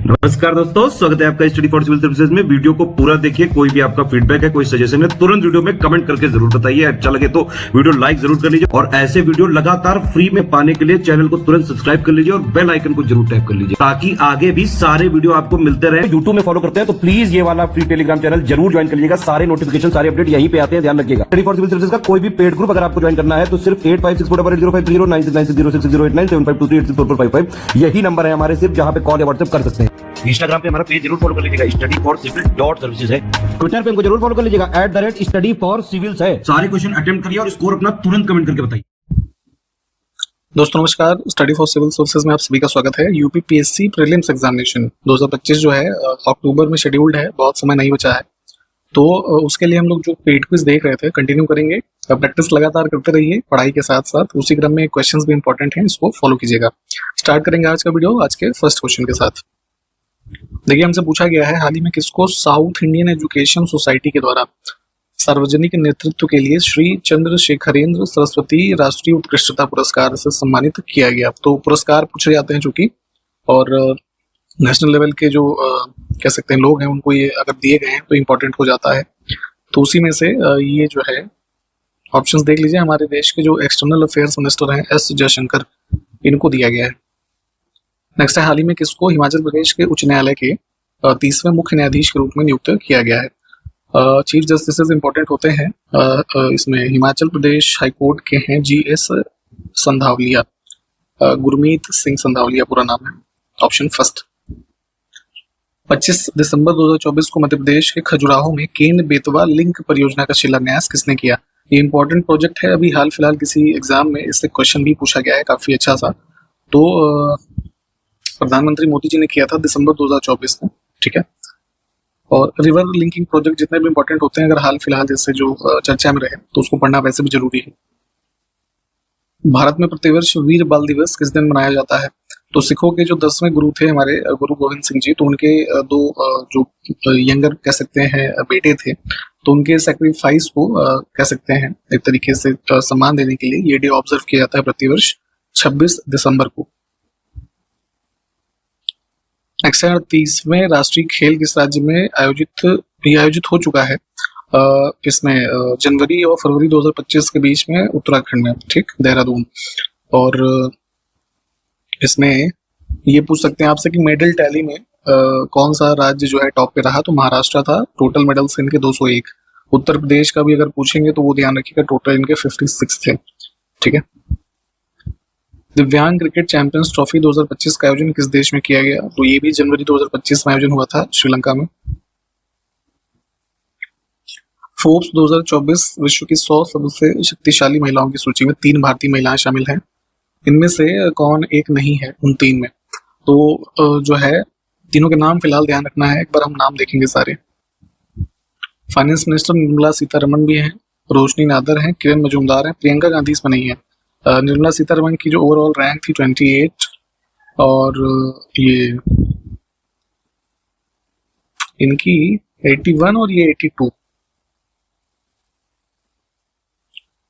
नमस्कार दोस्तों, स्वागत है आपका स्टडी फॉर सिविल सर्विसेज में। वीडियो को पूरा देखिए। कोई भी आपका फीडबैक है, कोई सजेशन है, तुरंत वीडियो में कमेंट करके जरूर बताइए। अच्छा लगे तो वीडियो लाइक जरूर कर लीजिए और ऐसे वीडियो लगातार फ्री में पाने के लिए चैनल को तुरंत सब्सक्राइब कर लीजिए और बेल आइकन को जरूर टैप कर लीजिए ताकि आगे भी सारे वीडियो आपको मिलते रहे। यूट्यूब में फॉलो करते हैं तो प्लीज ये वाला फ्री टेलीग्राम चैनल जरूर ज्वाइन कर लीजिएगा। सारे नोटिफिकेशन, सारे अपडेट यहीं पे आते हैं, ध्यान रखिएगा। स्टडी फॉर सिविल सर्विसेज का कोई भी पेड ग्रुप अगर आपको ज्वाइन करना है तो सिर्फ 856480560660897523864455 यही नंबर है हमारे, सिर्फ जहां पे कॉल या व्हाट्सएप कर सकते हैं। इंस्टाग्राम पे हमारा पेज जरूर फॉलो कर लीजिएगा, studyforcivil.services है। ट्विटर पे हमको जरूर फॉलो कर लीजिएगा, @studyforcivils है। सारे क्वेश्चन अटेम्प्ट करिए और स्कोर अपना तुरंत कमेंट करके बताइए। दोस्तों नमस्कार, स्टडी फॉर सिविल सर्विसेज में आप सभी का स्वागत है। यूपी पीएससी प्रीलिम्स एग्जामिनेशन 2025 जो है अक्टूबर में शेड्यूल्ड है, बहुत समय नहीं बचा है। तो उसके लिए हम लोग जो पेड क्विज देख रहे थे कंटिन्यू करेंगे। प्रैक्टिस लगातार करते रहिए पढ़ाई के साथ साथ, उसी क्रम में क्वेश्चंस भी इंपॉर्टेंट हैं, इसको फॉलो कीजिएगा। स्टार्ट करेंगे आज का वीडियो आज के फर्स्ट क्वेश्चन के साथ। देखिए हमसे पूछा गया है, हाल ही में किसको साउथ इंडियन एजुकेशन सोसाइटी के द्वारा सार्वजनिक नेतृत्व के लिए श्री चंद्रशेखरेंद्र सरस्वती राष्ट्रीय उत्कृष्टता पुरस्कार से सम्मानित किया गया। तो पुरस्कार पूछे जाते हैं चूंकि, और नेशनल लेवल के जो कह सकते हैं लोग हैं उनको ये अगर दिए गए हैं तो इम्पोर्टेंट हो जाता है। तो उसी में से ये जो है ऑप्शंस देख लीजिए। हमारे देश के जो एक्सटर्नल अफेयर्स मिनिस्टर हैं एस जयशंकर, इनको दिया गया है। नेक्स्ट है, हाल ही में किसको हिमाचल प्रदेश के उच्च न्यायालय के 30वें मुख्य न्यायाधीश के रूप में नियुक्त किया गया है। चीफ जस्टिस इंपॉर्टेंट होते हैं इसमें हिमाचल प्रदेश हाईकोर्ट के हैं GS संधावलिया, गुरमीत सिंह संधावलिया पूरा नाम है। Option first. 25 दिसंबर 2024 को मध्य प्रदेश के खजुराहो में केन बेतवा लिंक परियोजना का शिलान्यास किसने किया। ये इंपॉर्टेंट प्रोजेक्ट है, अभी हाल फिलहाल किसी एग्जाम में इससे क्वेश्चन भी पूछा गया है, काफी अच्छा सा। तो प्रधानमंत्री मोदी जी ने किया था दिसंबर 2024 में, ठीक है। और रिवर लिंकिंग प्रोजेक्ट जितने भी इंपॉर्टेंट होते हैं, अगर हाल फिलहाल जैसे जो चर्चा में रहे तो उसको पढ़ना वैसे भी जरूरी है। भारत में प्रतिवर्ष वीर बाल दिवस किस दिन मनाया जाता है। तो सिखों के जो 10वें गुरु थे हमारे गुरु गोविंद सिंह जी, तो उनके दो जो यंगर कह सकते हैं बेटे थे, तो उनके सेक्रीफाइस को कह सकते हैं एक तरीके से सम्मान देने के लिए ये डे ऑब्जर्व किया जाता है प्रतिवर्ष 26 दिसंबर को। नेक्स्ट है, 30वें राष्ट्रीय खेल किस राज्य में आयोजित हो चुका है। इसमें जनवरी और फरवरी 2025 के बीच में उत्तराखंड में, ठीक, देहरादून। और इसमें ये पूछ सकते हैं आपसे कि मेडल टैली में कौन सा राज्य जो है टॉप पे रहा। तो महाराष्ट्र था, टोटल मेडल्स इनके 201। उत्तर प्रदेश का भी अगर पूछेंगे तो वो ध्यान रखिएगा, टोटल इनके 56 थे, ठीक है। दिव्यांग क्रिकेट चैंपियंस ट्रॉफी 2025 का आयोजन किस देश में किया गया। तो ये भी जनवरी 2025 में आयोजन हुआ था, श्रीलंका में। फोर्ब्स 2024 विश्व की 100 सबसे शक्तिशाली महिलाओं की सूची में 3 भारतीय महिलाएं शामिल हैं। इनमें से कौन एक नहीं है उन 3 में। तो जो है तीनों के नाम फिलहाल ध्यान रखना है, एक बार हम नाम देखेंगे सारे। फाइनेंस मिनिस्टर निर्मला सीतारमण भी हैं, रोशनी नादर हैं, किरण मजूमदार हैं, प्रियंका गांधी इसमें नहीं है। निर्मला सीतारमण की जो ओवरऑल रैंक थी 28, और ये इनकी 81 और ये 82।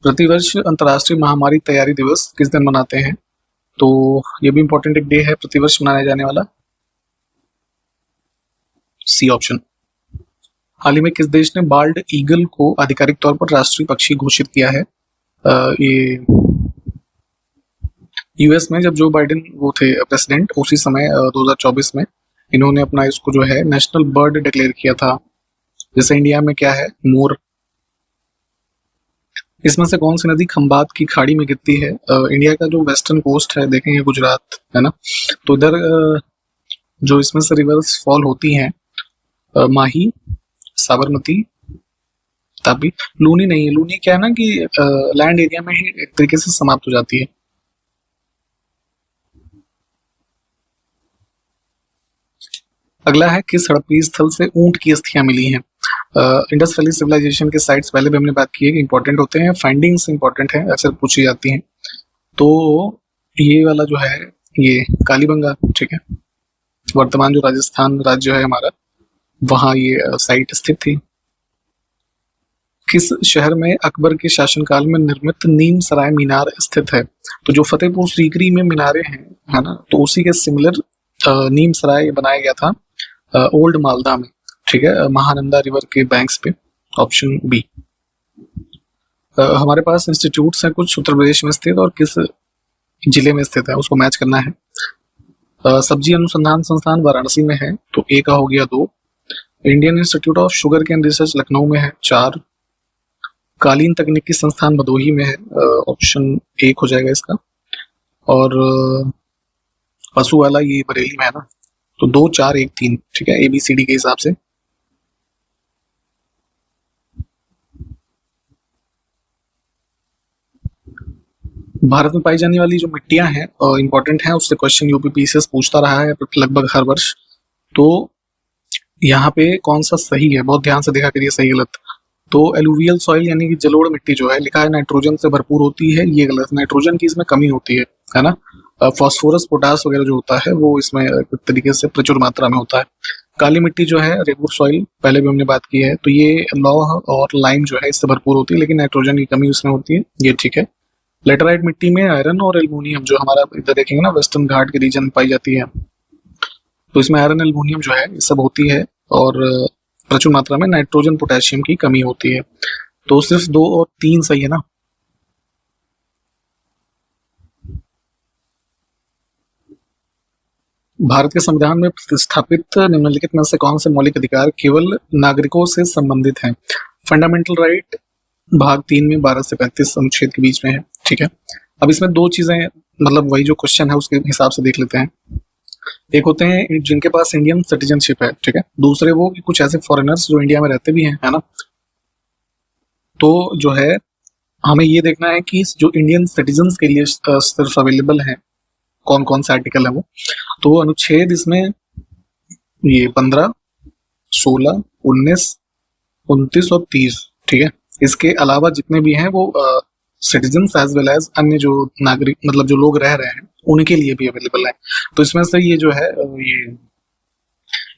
प्रतिवर्ष अंतर्राष्ट्रीय महामारी तैयारी दिवस किस दिन मनाते हैं। तो ये भी इंपॉर्टेंट एक डे है प्रतिवर्ष मनाया जाने वाला, सी ऑप्शन। हाल ही में किस देश ने बाल्ड ईगल को आधिकारिक तौर पर राष्ट्रीय पक्षी घोषित किया है। ये यूएस में जब जो बाइडेन वो थे प्रेसिडेंट, उसी समय 2024 में इन्होंने अपना इसको जो है नेशनल बर्ड डिक्लेयर किया था। जैसे इंडिया में क्या है, मोर। इसमें से कौन सी नदी खंबात की खाड़ी में गिरती है। इंडिया का जो वेस्टर्न कोस्ट है देखेंगे, गुजरात है ना, तो इधर जो इसमें से रिवर्स फॉल होती हैं माही, साबरमती, तापी। लूनी नहीं है, लूनी क्या है ना कि लैंड एरिया में ही एक तरीके से समाप्त हो जाती है। अगला है, किस हड़प्पी स्थल से ऊंट की अस्थियां मिली हैं। इंडस वैली सिविलाइजेशन के साइट्स पहले भी हमने बात की है कि इंपॉर्टेंट होते हैं, फाइंडिंग्स इंपॉर्टेंट है, अक्सर पूछी जाती हैं। तो ये वाला जो है ये कालीबंगा, ठीक है, वर्तमान जो राजस्थान राज्य है हमारा, वहां ये साइट स्थित थी। किस शहर में अकबर के शासनकाल में निर्मित नीम सराय मीनार स्थित है। तो जो फतेहपुर सीकरी में मीनारे हैं, है ना, तो उसी के सिमिलर नीम सराय बनाया गया था ओल्ड मालदा में, ठीक है, महानंदा रिवर के बैंक्स पे, ऑप्शन बी। हमारे पास इंस्टीट्यूट्स हैं कुछ उत्तर प्रदेश में स्थित और किस जिले में स्थित है उसको मैच करना है। सब्जी अनुसंधान संस्थान वाराणसी में है, तो ए का हो गया 2। Indian Institute of Sugarcane Research Lucknow में है, 4। कालीन तकनीकी संस्थान भदोही में है, ऑप्शन 1 हो जाएगा इसका। और पशु वाला ये बरेली में है ना, तो 2, 4, 1, 3, ठीक है, ABCD के हिसाब से। भारत में पाई जाने वाली जो मिट्टियां हैं इंपॉर्टेंट हैं, उससे क्वेश्चन यूपीपीसीएस पूछता रहा है लगभग हर वर्ष। तो यहाँ पे कौन सा सही है, बहुत ध्यान से देखा करिए सही गलत। तो एलुवियल सॉइल यानी कि जलोढ़ मिट्टी जो है, लिखा है नाइट्रोजन से भरपूर होती है, ये गलत। नाइट्रोजन की इसमें कमी होती है ना। फास्फोरस पोटास वगैरह जो होता है वो इसमें एक तरीके से प्रचुर मात्रा में होता है। काली मिट्टी जो है रेगुर सॉइल, पहले भी हमने बात की है, तो ये लौह और लाइम जो है इससे भरपूर होती है, लेकिन नाइट्रोजन की कमी उसमें होती है, ये ठीक है। लेटराइट मिट्टी में आयरन और एल्युमिनियम, जो हमारा इधर देखेंगे ना वेस्टर्न घाट के रीजन में पाई जाती है, तो इसमें आयरन एल्युमिनियम जो है ये सब होती है, और प्रचुर मात्रा में नाइट्रोजन पोटेशियम की कमी होती है। तो सिर्फ 2 और 3 सही है ना। भारत के संविधान में प्रतिस्थापित निम्नलिखित में से कौन से मौलिक अधिकार केवल नागरिकों से संबंधित हैं? फंडामेंटल राइट भाग 3 में 12 से 35 अनुच्छेद के बीच में है, ठीक है। अब इसमें 2 चीजें, मतलब वही जो क्वेश्चन है उसके हिसाब से देख लेते हैं। एक होते हैं जिनके पास इंडियन सिटीजनशिप है, ठीक है। दूसरे वो कि कुछ ऐसे फॉरेनर्स जो इंडिया में रहते भी हैं, है ना। तो जो है हमें ये देखना है कि जो इंडियन सिटीजन्स के लिए सिर्फ अवेलेबल है कौन कौन से आर्टिकल है वो। तो अनुच्छेद इसमें ये 15, 16, 19, 29 और 30, ठीक है। इसके अलावा जितने भी हैं वो सिटीजन्स एज वेल एज अन्य जो नागरिक, मतलब जो लोग रह रहे हैं उनके लिए भी अवेलेबल है। तो इसमें से ये जो है ये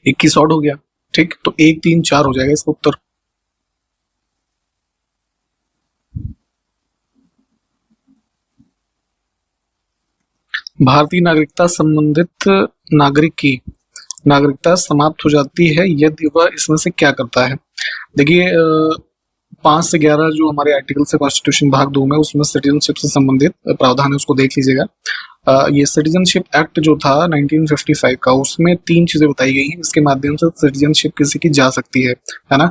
21 ऑड हो गया, ठीक। तो 1, 3, 4 हो जाएगा इसका उत्तर। भारतीय नागरिकता संबंधित नागरिक की नागरिकता समाप्त हो जाती है यदि वह इसमें से क्या करता है। देखिए 5 से 11 जो हमारे आर्टिकल से कॉन्स्टिट्यूशन भाग 2 में, उसमें सिटीजनशिप से संबंधित प्रावधान है, उसको देख लीजिएगा। ये सिटीजनशिप एक्ट जो था 1955 का, उसमें 3 चीजें बताई गई हैं इसके माध्यम से सिटीजनशिप किसी की जा सकती है ना।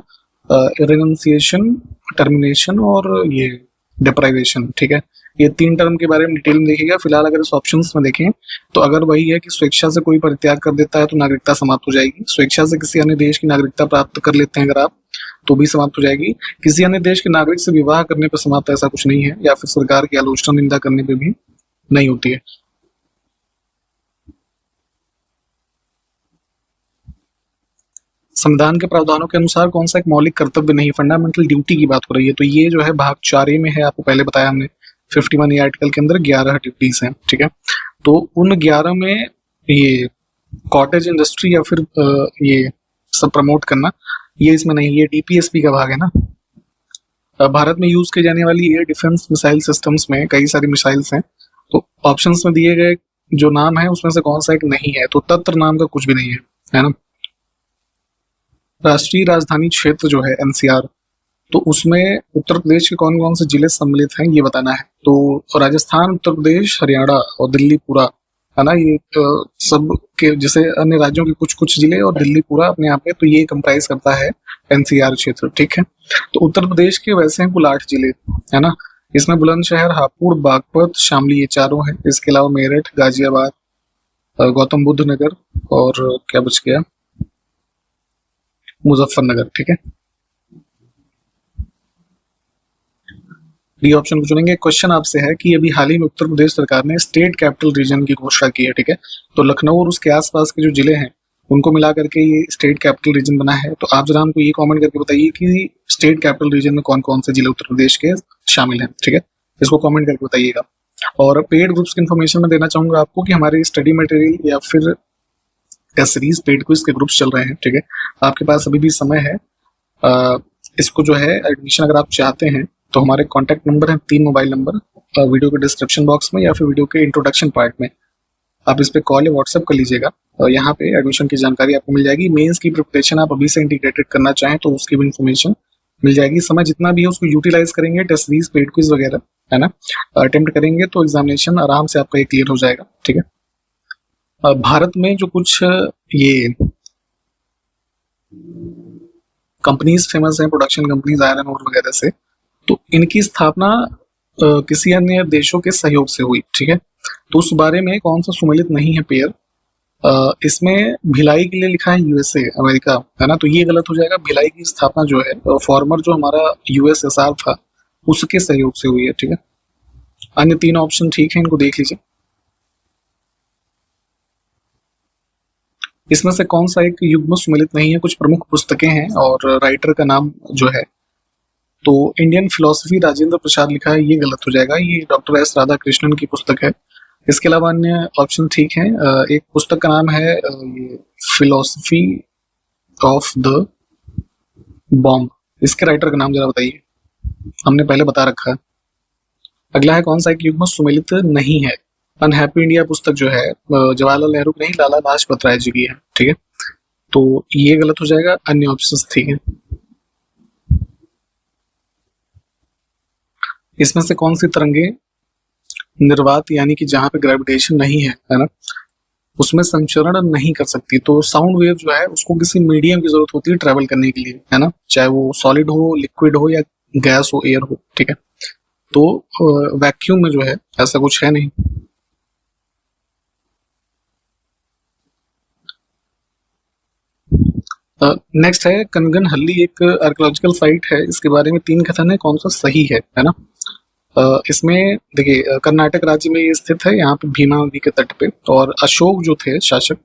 रिनंसिएशन, टर्मिनेशन और ये डिप्राइवेशन, ठीक है। ये 3 टर्म के बारे में डिटेल में देखिएगा। फिलहाल अगर इस ऑप्शंस में देखें तो अगर वही है कि स्वेच्छा से कोई परित्याग कर देता है तो नागरिकता समाप्त हो जाएगी। स्वेच्छा से किसी अन्य देश की नागरिकता प्राप्त कर लेते हैं अगर आप, तो भी समाप्त हो जाएगी। किसी अन्य देश के नागरिक से विवाह करने पर समाप्त ऐसा कुछ नहीं है, या फिर सरकार की आलोचना निंदा करने पर भी नहीं होती है। संविधान के प्रावधानों के अनुसार कौन सा एक मौलिक कर्तव्य नहीं, फंडामेंटल ड्यूटी की बात हो रही है, तो ये जो है भाग 4A में है, आपको पहले बताया हमने। 51A आर्टिकल के अंदर 11 ड्यूटीज हैं, ठीक है। तो उन 11 में ये कॉटेज इंडस्ट्री या फिर ये सब प्रमोट करना, ये इसमें नहीं, ये DPSP का भाग है ना। भारत में यूज की जाने वाली एयर डिफेंस मिसाइल सिस्टम्स में कई सारी मिसाइल्स हैं, तो ऑप्शंस में दिए गए जो नाम है उसमें से कौन सा एक नहीं है, तो तत्र नाम का कुछ भी नहीं है ना। राष्ट्रीय राजधानी क्षेत्र जो है NCR, तो उसमें उत्तर प्रदेश के कौन कौन से जिले सम्मिलित हैं ये बताना है। तो राजस्थान, उत्तर प्रदेश, हरियाणा और दिल्ली पूरा, है ना। ये सब के जैसे अन्य राज्यों के कुछ कुछ जिले और दिल्ली पूरा अपने आप में, तो ये कंप्राइज करता है NCR क्षेत्र, ठीक है। तो उत्तर प्रदेश के वैसे हैं कुल 8 जिले, है ना। इसमें बुलंदशहर, हापुड़, बागपत, शामली, ये चारों हैं। इसके अलावा मेरठ, गाजियाबाद, गौतम बुद्ध नगर और क्या बच गया, मुजफ्फरनगर, ठीक है। डी ऑप्शन को चुनेंगे। क्वेश्चन आपसे है कि अभी हाल ही में उत्तर प्रदेश सरकार ने स्टेट कैपिटल रीजन की घोषणा की है, ठीक है। तो लखनऊ और उसके आसपास के जो जिले हैं उनको मिला करके ये स्टेट कैपिटल रीजन बना है। तो आप जरा हमको ये कमेंट करके बताइए कि स्टेट कैपिटल रीजन में कौन कौन से जिले उत्तर प्रदेश के शामिल हैं, ठीक है। इसको कमेंट करके बताइएगा। और पेड ग्रुप्स की इन्फॉर्मेशन में देना चाहूंगा आपको कि हमारे स्टडी मटेरियल या फिर सीरीज पेड क्विज के ग्रुप्स चल रहे हैं, ठीक है। आपके पास अभी भी समय है। इसको जो है एडमिशन अगर आप चाहते हैं तो हमारे कॉन्टैक्ट नंबर हैं 3 मोबाइल नंबर वीडियो के डिस्क्रिप्शन बॉक्स में या फिर वीडियो के इंट्रोडक्शन पार्ट में। आप इस पे कॉल या व्हाट्सएप कर लीजिएगा। और यहाँ पे एडमिशन की जानकारी आपको मिल जाएगी। मेंस की प्रिपरेशन आप अभी से इंटीग्रेटेड करना चाहें तो उसकी भी इन्फॉर्मेशन मिल जाएगी। समय जितना भी है उसको यूटिलाइज करेंगे, टेस्ट सीरीज, पेड क्विज वगैरह, है ना, अटेम्प्ट करेंगे तो एग्जामिनेशन आराम से आपका ये क्लियर हो जाएगा। ठीक है। भारत में जो कुछ ये कंपनीज फेमस हैं, प्रोडक्शन कंपनीज आयरन ओर वगैरह से, तो इनकी स्थापना किसी अन्य देशों के सहयोग से हुई। ठीक है। तो उस बारे में कौन सा सुमेलित नहीं है पेयर, इसमें भिलाई के लिए लिखा है यूएसए, अमेरिका, है ना, तो ये गलत हो जाएगा। भिलाई की स्थापना जो है फॉर्मर जो हमारा यूएसएसआर था उसके सहयोग से हुई है। ठीक है। अन्य 3 ऑप्शन ठीक है, इनको देख लीजिए। इसमें से कौन सा एक युग्म सुमेलित नहीं है? कुछ प्रमुख पुस्तकें हैं और राइटर का नाम जो है, तो इंडियन फिलोसफी राजेंद्र प्रसाद लिखा है, ये गलत हो जाएगा। ये डॉक्टर एस राधाकृष्णन की पुस्तक है। इसके अलावा अन्य ऑप्शन ठीक है। एक पुस्तक का नाम है ये फिलोसफी ऑफ द बॉम्ब, इसके राइटर का नाम जरा बताइए, हमने पहले बता रखा है। अगला है कौन सा एक युग्म सुमेलित नहीं है? अनहैप्पी इंडिया पुस्तक जो है जवाहरलाल नेहरू की नहीं, लाला लाजपत राय जी की है। ठीक है। तो ये गलत हो जाएगा। अन्य ऑप्शंस ठीक है। इसमें से कौन सी तरंगे निर्वात यानी कि जहां पे ग्रेविटेशन नहीं है ना, उसमें संचरण नहीं कर सकती? तो साउंड वेव जो है उसको किसी मीडियम की जरूरत होती है ट्रेवल करने के लिए, है ना, चाहे वो सॉलिड हो, लिक्विड हो या गैस हो, एयर हो। ठीक है। तो वैक्यूम में जो है ऐसा कुछ है नहीं। नेक्स्ट है कनगनहल्ली, एक आर्कियोलॉजिकल साइट है, इसके बारे में 3 कथन है, कौन सा सही है ना। इसमें देखिए कर्नाटक राज्य में ये स्थित है, यहाँ पे भीमा नदी के तट पे, और अशोक जो थे शासक,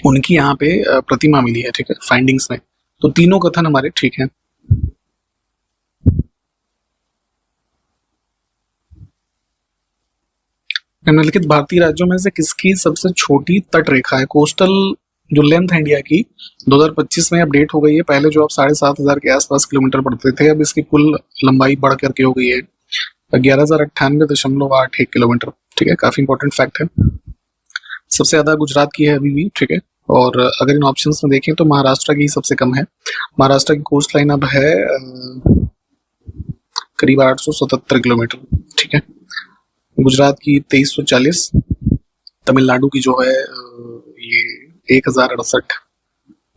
उनकी यहाँ पे प्रतिमा मिली है। ठीक है, फाइंडिंग्स में। तो तीनों कथन हमारे ठीक हैं। निम्नलिखित भारतीय राज्यों में से किसकी सबसे छोटी तट रेखा है? कोस्टल जो लेंथ है इंडिया की 2025 में अपडेट हो गई है। पहले जो आप 7,500 के आसपास किलोमीटर पड़ते थे, अब इसकी कुल लंबाई बढ़ करके हो गई है 11,098.81 किलोमीटर। ठीक है, काफी इंपॉर्टेंट फैक्ट है। सबसे ज्यादा गुजरात की है अभी भी। ठीक है। और अगर इन ऑप्शंस में देखें तो महाराष्ट्र की सबसे कम है। महाराष्ट्र की कोस्ट लाइन अब है करीब 877 किलोमीटर। ठीक है। गुजरात की 2340, तमिलनाडु की जो है ये 1068,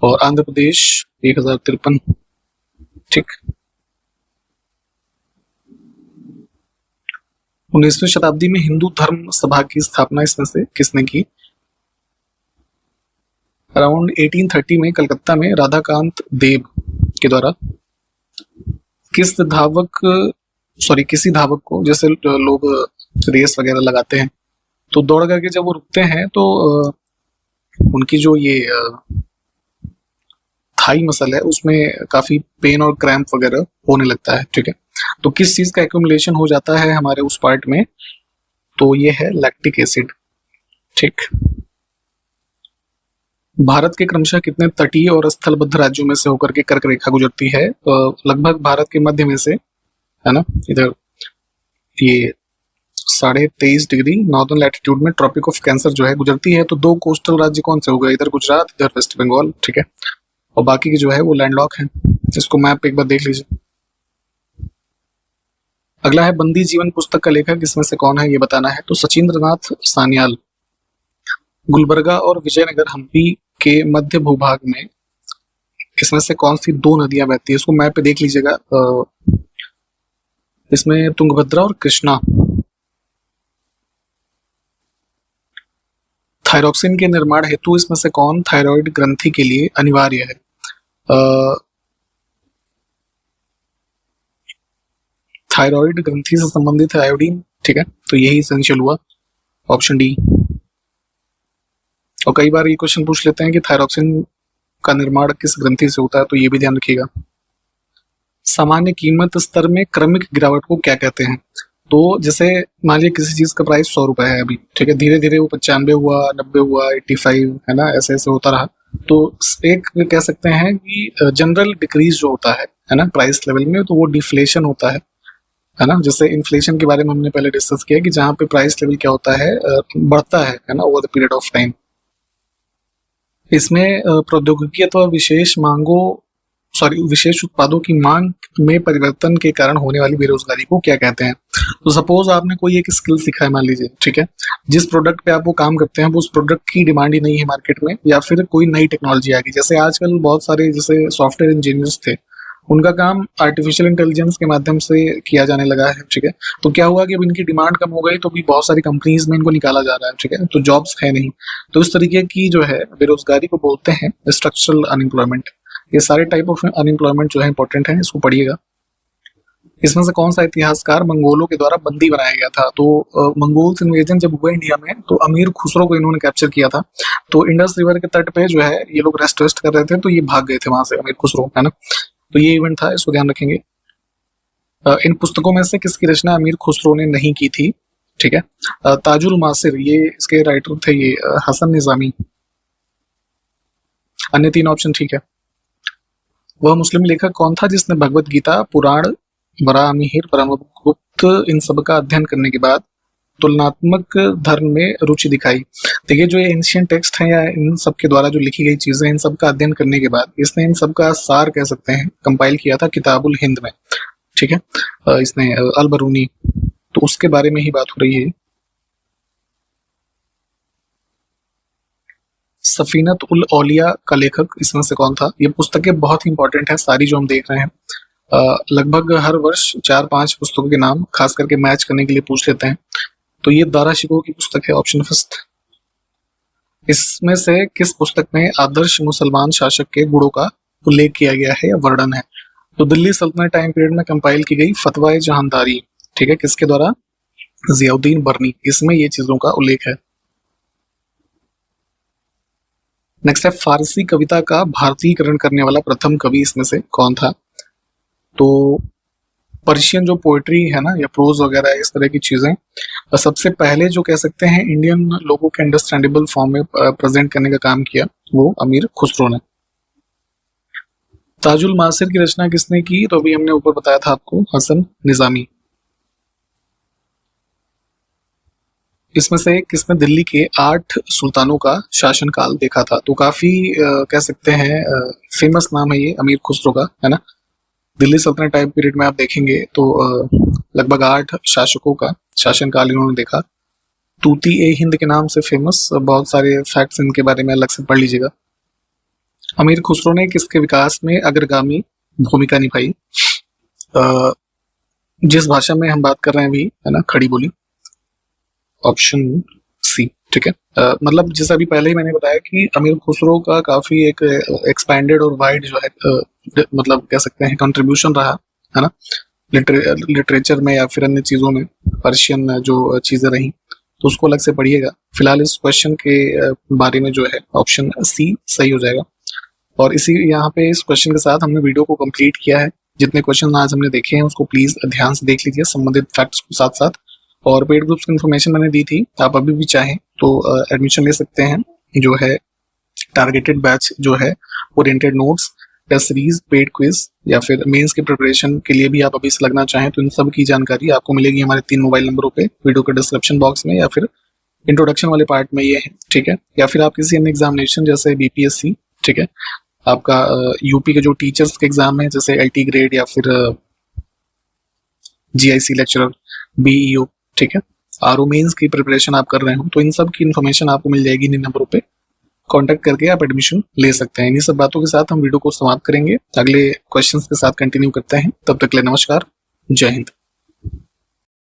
और आंध्र प्रदेश 1053। ठीक। 19वीं शताब्दी में हिंदू धर्म सभा की स्थापना इसमें से किसने की? अराउंड 1830 में कलकत्ता में राधाकांत देव के द्वारा। किसी धावक को, जैसे लोग रेस वगैरह लगाते हैं तो दौड़ करके जब वो रुकते हैं तो उनकी जो ये थाई मसल है उसमें काफी पेन और क्रैम्प वगैरह होने लगता है। ठीक है। तो किस चीज का एक्यूमुलेशन हो जाता है हमारे उस पार्ट में? तो ये है लैक्टिक एसिड। ठीक। भारत के क्रमशः कितने तटीय और स्थलबद्ध राज्यों में से होकर के कर्क रेखा गुजरती है? लगभग भारत के मध्य में से, है ना, इधर ये 23.5 डिग्री नॉर्दर्न लैटिट्यूड में ट्रॉपिक ऑफ कैंसर जो है गुजरती है। तो 2 कोस्टल राज्य कौन से हो गए? इधर गुजरात, इधर वेस्ट बंगाल। ठीक है। और बाकी के जो है वो लैंडलॉक हैं। इसको मैप पे एक बार देख लीजिए। अगला है बंदी जीवन पुस्तक का लेखक इसमें से कौन है, ये बताना है। तो सचिंद्रनाथ सान्याल। गुलबर्गा और विजयनगर हम्पी के मध्य भूभाग में इसमें से कौन सी 2 नदियां बहती है? इसको मैप पे देख लीजिएगा। इसमें तुंगभद्रा और कृष्णा। थायरॉक्सिन के निर्माण हेतु इसमें से कौन थायराइड ग्रंथि के लिए अनिवार्य है? थायराइड ग्रंथि से संबंधित है आयोडीन। ठीक है। तो यही एसेंशियल हुआ, ऑप्शन डी। और कई बार ये क्वेश्चन पूछ लेते हैं कि थायरॉक्सिन का निर्माण किस ग्रंथि से होता है, तो ये भी ध्यान रखिएगा। सामान्य कीमत स्तर में क्रमिक गिरावट को क्या कहते हैं? तो जैसे मान लीजिए किसी चीज का प्राइस 100 रुपए है अभी, ठीक है, धीरे धीरे वो 95 हुआ, 90 हुआ, 85, है ना, ऐसे ऐसे होता रहा, तो एक कह सकते हैं कि जनरल डिक्रीज जो होता है ना, प्राइस लेवल में, तो वो डिफ्लेशन होता है। है ना। जैसे इन्फ्लेशन के बारे में हमने पहले डिस्कस किया कि जहाँ पे प्राइस लेवल क्या होता है, बढ़ता है ना, over the period of time. इसमें प्रौद्योगिकी अथवा विशेष उत्पादों की मांग में परिवर्तन के कारण होने वाली बेरोजगारी को क्या कहते हैं। तो सपोज आपने कोई एक स्किल सीखा है, मान लीजिए, ठीक है, जिस प्रोडक्ट पे आप वो काम करते हैं वो उस प्रोडक्ट की डिमांड ही नहीं है मार्केट में, या फिर कोई नई टेक्नोलॉजी आ गई। जैसे आजकल बहुत सारे जैसे सॉफ्टवेयर इंजीनियर्स थे, उनका काम आर्टिफिशियल इंटेलिजेंस के माध्यम से किया जाने लगा है, ठीक है। तो क्या हुआ कि अब इनकी डिमांड कम हो गई, तो भी बहुत सारी कंपनीज में इनको निकाला जा रहा है, ठीक है, तो जॉब्स है नहीं। तो इस तरीके की जो है बेरोजगारी को बोलते हैं स्ट्रक्चरल अनएम्प्लॉयमेंट। ये सारे टाइप ऑफ अनएम्प्लॉयमेंट जो है इंपॉर्टेंट है, इसको पढ़िएगा। इसमें से कौन सा इतिहासकार मंगोलों के द्वारा बंदी बनाया गया था। तो मंगोल्स इन्वेजन जब हुआ इंडिया में, तो अमीर खुसरो को इन्होंने कैप्चर किया था। तो इंडस रिवर के तट पे जो है ये लोग रेस्ट वेस्ट कर रहे थे, तो ये भाग गए थे वहां से, अमीर खुसरो, है ना। तो ये इवेंट था, इसको ध्यान रखेंगे। इन पुस्तकों में से किसकी रचना अमीर खुसरो ने नहीं की थी, ठीक है। ताजुल मासिर, ये इसके राइटर थे, ये हसन निजामी। अन्य तीन ऑप्शन ठीक है। वह मुस्लिम लेखक कौन था जिसने भगवत गीता, पुराण, वराहमिहिर, ब्रह्मगुप्त इन सब का अध्ययन करने के बाद तुलनात्मक धर्म में रुचि दिखाई। तो ये जो एंशियंट टेक्स्ट है या इन सब के द्वारा जो लिखी गई चीजें, इन सब का अध्ययन करने के बाद इसने इन सब का सार कह सकते हैं कंपाइल किया था किताबुल हिंद में, ठीक है। इसने अल बरूनी, तो उसके बारे में ही बात हो रही है। सफीनत उल औलिया का लेखक इसमें से कौन था। ये पुस्तकें बहुत ही इंपॉर्टेंट है सारी जो हम देख रहे हैं। लगभग हर वर्ष 4-5 पुस्तकों के नाम खास करके मैच करने के लिए पूछ लेते हैं। तो ये दारा शिकोह की पुस्तक है, ऑप्शन फर्स्ट। इसमें से किस पुस्तक में आदर्श मुसलमान शासक के गुणों का उल्लेख किया गया है या वर्णन है। तो दिल्ली सल्तनत टाइम पीरियड में कंपाइल की गई फतवा जहांदारी, ठीक है, किसके द्वारा, जियाउद्दीन बर्नी, इसमें ये चीजों का उल्लेख है। नेक्स्ट है फारसी कविता का भारतीयकरण करने वाला प्रथम कवि इसमें से कौन था। तो पर्शियन जो पोएट्री है ना, या प्रोज वगैरह इस तरह की चीजें सबसे पहले जो कह सकते हैं इंडियन लोगों के अंडरस्टैंडेबल फॉर्म में प्रेजेंट करने का काम किया, वो अमीर खुसरो ने। ताजुल मासिर की रचना किसने की, तो अभी हमने ऊपर बताया था आपको, हसन निजामी। इसमें से किसने दिल्ली के 8 सुल्तानों का शासनकाल देखा था। तो काफी कह सकते हैं फेमस नाम है ये अमीर खुसरो का, है ना। दिल्ली सल्तनत टाइम पीरियड में आप देखेंगे तो लगभग 8 शासकों का शासनकाल इन्होंने देखा। तूती ए हिंद के नाम से फेमस, बहुत सारे फैक्ट्स इनके बारे में अलग से पढ़ लीजिएगा। अमीर खुसरो ने किसके विकास में अग्रगामी भूमिका निभाई। जिस भाषा में हम बात कर रहे हैं अभी, है ना, खड़ी बोली, ऑप्शन सी, ठीक है। मतलब जैसा अभी पहले ही मैंने बताया कि अमीर खुसरो का काफी एक एक्सपैंडेड और वाइड जो है मतलब कह सकते हैं कंट्रीब्यूशन रहा, है ना, लिटरेचर में या फिर अन्य चीजों में पर्शियन जो चीजें रही, तो उसको अलग से पढ़िएगा। फिलहाल इस क्वेश्चन के बारे में जो है ऑप्शन सी सही हो जाएगा। और इसी यहाँ पे इस क्वेश्चन के साथ हमने वीडियो को कंप्लीट किया है। जितने क्वेश्चन आज हमने देखे हैं उसको प्लीज ध्यान से देख लीजिए संबंधित फैक्ट्स के साथ साथ। और पेड ग्रुप्स की इन्फॉर्मेशन मैंने दी थी, आप अभी भी चाहें तो एडमिशन ले सकते हैं। जो है टारगेटेड बैच जो है, oriented notes, test series, paid quiz या फिर मेंस की प्रिपरेशन के लिए भी आप अभी से लगना चाहें तो इन सब की जानकारी आपको मिलेगी हमारे 3 मोबाइल नंबरों पे, वीडियो के डिस्क्रिप्शन बॉक्स में या फिर इंट्रोडक्शन वाले पार्ट में ये है, ठीक है। या फिर आप किसी अन्य एग्जामिनेशन जैसे बीपीएससी, ठीक है, आपका यूपी के जो टीचर्स के एग्जाम है जैसे एलटी ग्रेड या फिर जीआईसी लेक्चरर, बीईओ, ठीक है, आरओ मेंस की प्रिपरेशन आप कर रहे हो, तो इन सब की इन्फॉर्मेशन आपको मिल जाएगी इन नंबरों पे। कांटेक्ट करके आप एडमिशन ले सकते हैं। इन्हीं सब बातों के साथ हम वीडियो को समाप्त करेंगे, अगले क्वेश्चंस के साथ कंटिन्यू करते हैं। तब तक के लिए नमस्कार, जय हिंद।